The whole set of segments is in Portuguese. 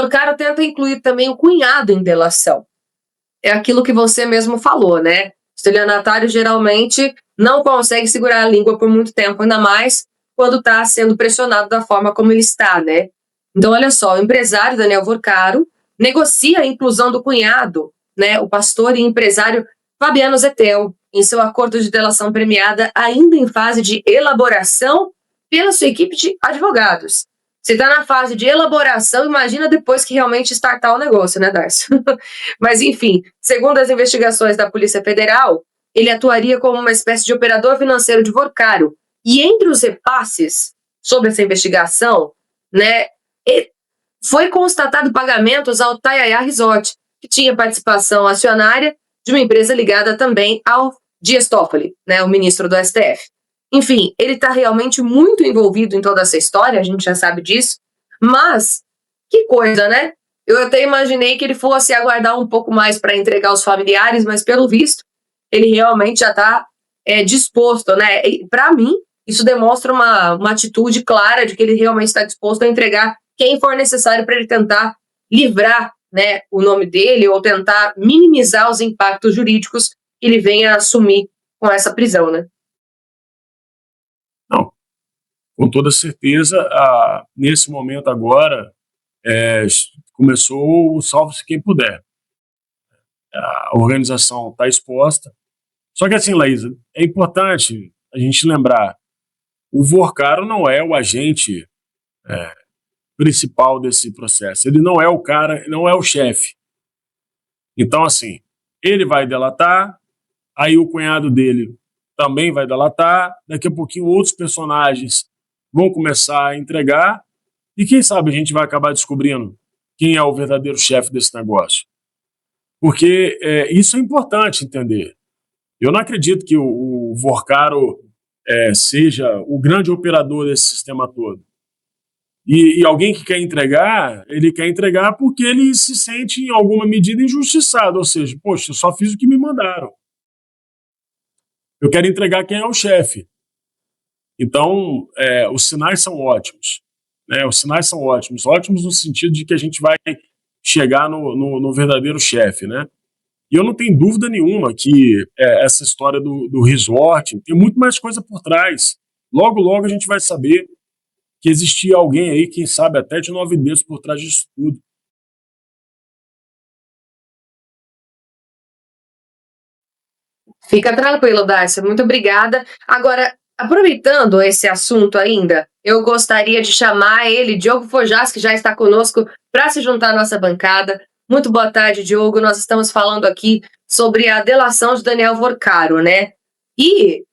Vorcaro tenta incluir também o cunhado em delação. É aquilo que você mesmo falou, né? O estelionatário geralmente não consegue segurar a língua por muito tempo, ainda mais quando está sendo pressionado da forma como ele está, né? Então, olha só, o empresário Daniel Vorcaro negocia a inclusão do cunhado, né, o pastor e empresário Fabiano Zettel, em seu acordo de delação premiada, ainda em fase de elaboração pela sua equipe de advogados. Se está na fase de elaboração, imagina depois que realmente startar o negócio, né, Darcy? Mas, enfim, segundo as investigações da Polícia Federal, ele atuaria como uma espécie de operador financeiro de Vorcaro. E entre os repasses sobre essa investigação, né, foi constatado pagamentos ao Tayaya Resort, que tinha participação acionária de uma empresa ligada também ao Dias Toffoli, né, o ministro do STF. Enfim, ele está realmente muito envolvido em toda essa história, a gente já sabe disso, mas que coisa, né? Eu até imaginei que ele fosse aguardar um pouco mais para entregar aos familiares, mas pelo visto, ele realmente já está disposto, né? Para mim, isso demonstra uma atitude clara de que ele realmente está disposto a entregar quem for necessário para ele tentar livrar, né, o nome dele ou tentar minimizar os impactos jurídicos que ele venha a assumir com essa prisão, né? Não, com toda certeza, nesse momento agora, começou o salve-se quem puder. A organização está exposta. Só que assim, Laísa, é importante a gente lembrar, o Vorcaro não é o agente principal desse processo. Ele não é o cara, não é o chefe. Então, assim, ele vai delatar, aí o cunhado dele também vai delatar, daqui a pouquinho outros personagens vão começar a entregar, e quem sabe a gente vai acabar descobrindo quem é o verdadeiro chefe desse negócio. Porque isso é importante entender. Eu não acredito que o Vorcaro seja o grande operador desse sistema todo. E alguém que quer entregar, ele quer entregar porque ele se sente, em alguma medida, injustiçado. Ou seja, poxa, eu só fiz o que me mandaram. Eu quero entregar quem é o chefe. Então, os sinais são ótimos. Né? Os sinais são ótimos. Ótimos no sentido de que a gente vai chegar no verdadeiro chefe, né? E eu não tenho dúvida nenhuma que essa história do resort tem muito mais coisa por trás. Logo, logo a gente vai saber que existia alguém aí, quem sabe até de 9 dedos por trás disso tudo. Fica tranquilo, Darcy. Muito obrigada. Agora, aproveitando esse assunto ainda, eu gostaria de chamar ele, Diogo Fojas, que já está conosco, para se juntar à nossa bancada. Muito boa tarde, Diogo. Nós estamos falando aqui sobre a delação de Daniel Vorcaro, né? E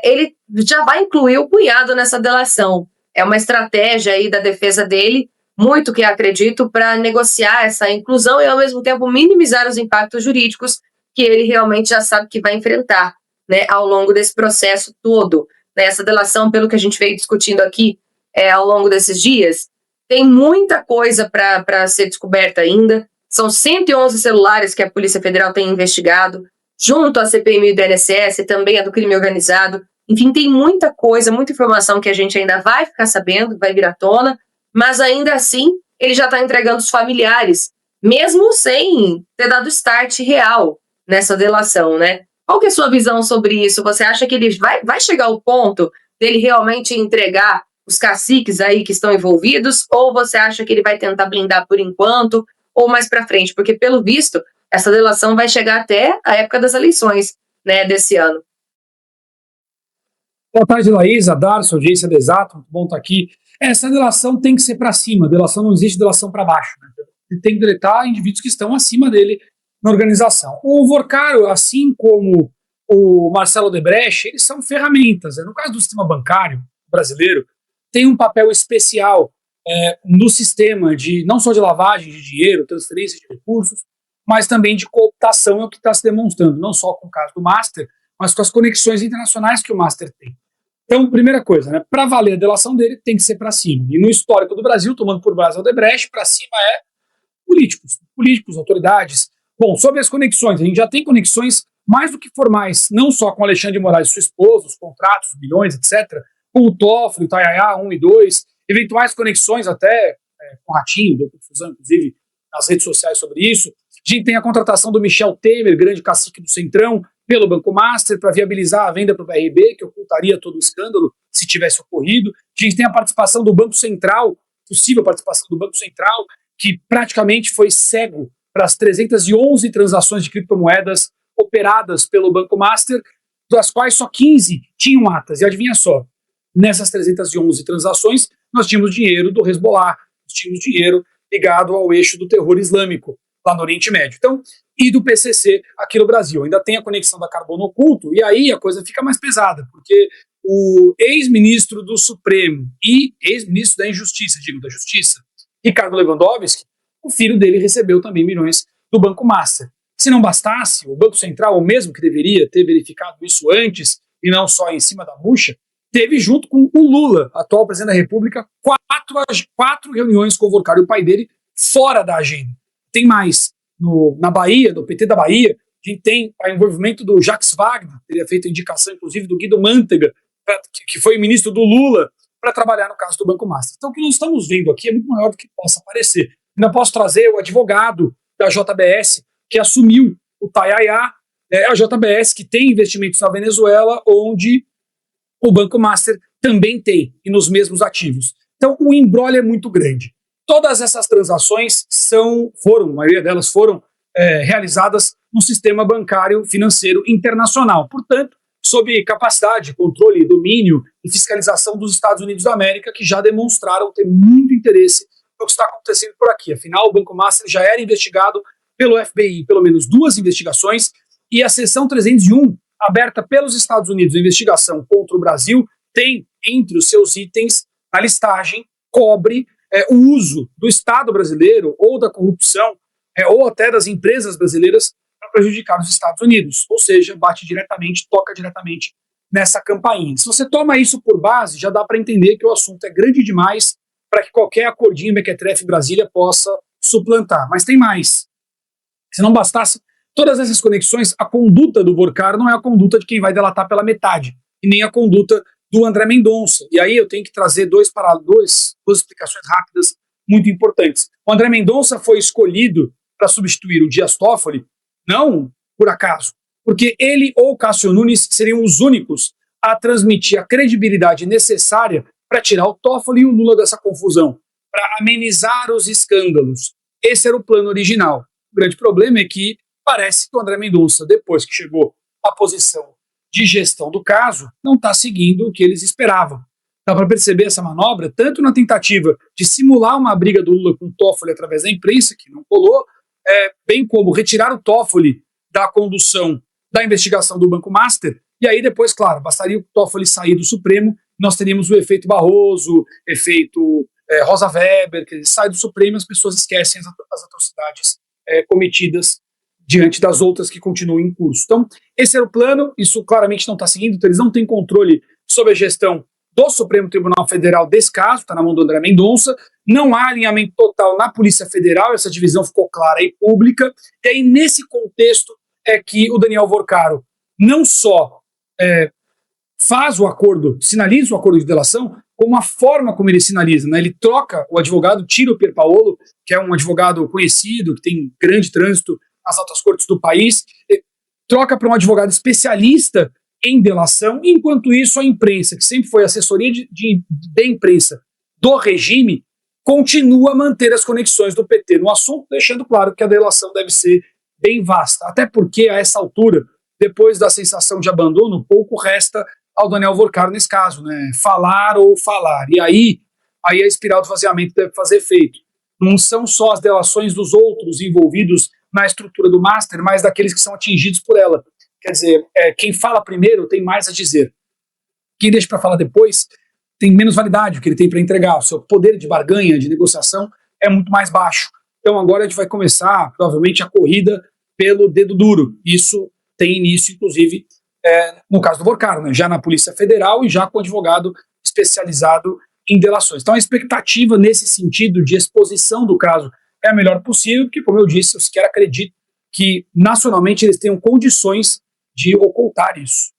ele já vai incluir o cunhado nessa delação. É uma estratégia aí da defesa dele, muito que acredito, para negociar essa inclusão e, ao mesmo tempo, minimizar os impactos jurídicos que ele realmente já sabe que vai enfrentar, né, ao longo desse processo todo. Essa delação, pelo que a gente veio discutindo aqui ao longo desses dias, tem muita coisa para ser descoberta ainda. São 111 celulares que a Polícia Federal tem investigado, junto à CPMI do INSS, também a do crime organizado. Enfim, tem muita coisa, muita informação que a gente ainda vai ficar sabendo, vai vir à tona, mas ainda assim ele já está entregando os familiares, mesmo sem ter dado start real nessa delação, né? Qual que é a sua visão sobre isso? Você acha que ele vai chegar ao ponto dele realmente entregar os caciques aí que estão envolvidos, ou você acha que ele vai tentar blindar por enquanto, ou mais para frente? Porque, pelo visto, essa delação vai chegar até a época das eleições, né, desse ano. Boa tarde, Laísa, Darcy, audiência do Exato, muito bom estar aqui. Essa delação tem que ser para cima, delação não existe delação para baixo. Né? Ele tem que deletar indivíduos que estão acima dele na organização. O Vorcaro, assim como o Marcelo Odebrecht, eles são ferramentas. Né? No caso do sistema bancário brasileiro, tem um papel especial no sistema de não só de lavagem de dinheiro, transferência de recursos, mas também de cooptação, é o que está se demonstrando, não só com o caso do Master, mas com as conexões internacionais que o Master tem. Então, primeira coisa, né, para valer a delação dele, tem que ser para cima. E no histórico do Brasil, tomando por base o Odebrecht, para cima é políticos, autoridades. Bom, sobre as conexões, a gente já tem conexões mais do que formais, não só com Alexandre de Moraes e sua esposa, os contratos, bilhões, etc., com o Toffoli, o Tayaya, 1 e 2, eventuais conexões até com o Ratinho, deu confusão, inclusive, nas redes sociais sobre isso. A gente tem a contratação do Michel Temer, grande cacique do Centrão, pelo Banco Master, para viabilizar a venda para o BRB, que ocultaria todo o escândalo se tivesse ocorrido. A gente tem a participação do Banco Central, possível participação do Banco Central, que praticamente foi cego para as 311 transações de criptomoedas operadas pelo Banco Master, das quais só 15 tinham atas. E adivinha só, nessas 311 transações, nós tínhamos dinheiro do Hezbollah, nós tínhamos dinheiro ligado ao eixo do terror islâmico, lá no Oriente Médio. Então, e do PCC aqui no Brasil. Ainda tem a conexão da Carbono Oculto, e aí a coisa fica mais pesada, porque o ex-ministro do Supremo e ex-ministro da Injustiça, da Justiça, Ricardo Lewandowski, o filho dele recebeu também milhões do Banco Master. Se não bastasse, o Banco Central, o mesmo que deveria ter verificado isso antes, e não só em cima da bucha, teve junto com o Lula, atual presidente da República, quatro reuniões com o Vorcar e o pai dele fora da agenda. Tem mais. Na Bahia, do PT da Bahia, a gente tem o envolvimento do Jacques Wagner, teria feito a indicação, inclusive, do Guido Mantega, que foi ministro do Lula, para trabalhar no caso do Banco Master. Então, o que nós estamos vendo aqui é muito maior do que possa parecer. Ainda posso trazer o advogado da JBS, que assumiu o Tayaya, a JBS que tem investimentos na Venezuela, onde o Banco Master também tem, e nos mesmos ativos. Então, o imbróglio é muito grande. Todas essas transações a maioria delas foram realizadas no sistema bancário financeiro internacional. Portanto, sob capacidade, controle, domínio e fiscalização dos Estados Unidos da América, que já demonstraram ter muito interesse no que está acontecendo por aqui. Afinal, o Banco Master já era investigado pelo FBI, pelo menos 2 investigações, e a seção 301, aberta pelos Estados Unidos, a investigação contra o Brasil, tem entre os seus itens a listagem, cobre o uso do Estado brasileiro ou da corrupção ou até das empresas brasileiras para prejudicar os Estados Unidos, ou seja, toca diretamente nessa campainha. Se você toma isso por base, já dá para entender que o assunto é grande demais para que qualquer acordinho Mequetrefe Brasília possa suplantar. Mas tem mais. Se não bastasse todas essas conexões, a conduta do Vorcar não é a conduta de quem vai delatar pela metade, e nem a conduta do André Mendonça. E aí eu tenho que trazer duas explicações rápidas muito importantes. O André Mendonça foi escolhido para substituir o Dias Toffoli, não por acaso, porque ele ou o Cássio Nunes seriam os únicos a transmitir a credibilidade necessária para tirar o Toffoli e o Lula dessa confusão, para amenizar os escândalos. Esse era o plano original. O grande problema é que parece que o André Mendonça, depois que chegou à posição de gestão do caso, não está seguindo o que eles esperavam. Dá para perceber essa manobra tanto na tentativa de simular uma briga do Lula com o Toffoli através da imprensa, que não colou, bem como retirar o Toffoli da condução da investigação do Banco Master, e aí depois, claro, bastaria o Toffoli sair do Supremo, nós teríamos o efeito Barroso, efeito Rosa Weber, que sai do Supremo e as pessoas esquecem as atrocidades cometidas diante das outras que continuam em curso. Então, esse era o plano, isso claramente não está seguindo, então eles não têm controle sobre a gestão do Supremo Tribunal Federal desse caso, está na mão do André Mendonça, não há alinhamento total na Polícia Federal, essa divisão ficou clara e pública, e aí nesse contexto é que o Daniel Vorcaro não só faz o acordo, sinaliza o acordo de delação, como a forma como ele sinaliza, né? Ele troca o advogado, tira o Pierpaolo, que é um advogado conhecido, que tem grande trânsito nas altas cortes do país, troca para um advogado especialista em delação, enquanto isso a imprensa, que sempre foi assessoria de imprensa do regime, continua a manter as conexões do PT no assunto, deixando claro que a delação deve ser bem vasta, até porque a essa altura, depois da sensação de abandono, pouco resta ao Daniel Vorcaro nesse caso, né? Falar ou falar, e aí a espiral do esvaziamento deve fazer efeito. Não são só as delações dos outros envolvidos na estrutura do Master, mas daqueles que são atingidos por ela. Quer dizer, quem fala primeiro tem mais a dizer. Quem deixa para falar depois tem menos validade o que ele tem para entregar. O seu poder de barganha, de negociação, é muito mais baixo. Então agora a gente vai começar, provavelmente, a corrida pelo dedo duro. Isso tem início, inclusive, no caso do Vorcaro, né? Já na Polícia Federal e já com advogado especializado em delações. Então a expectativa nesse sentido de exposição do caso é a melhor possível, porque, como eu disse, eu sequer acredito que nacionalmente eles tenham condições de ocultar isso.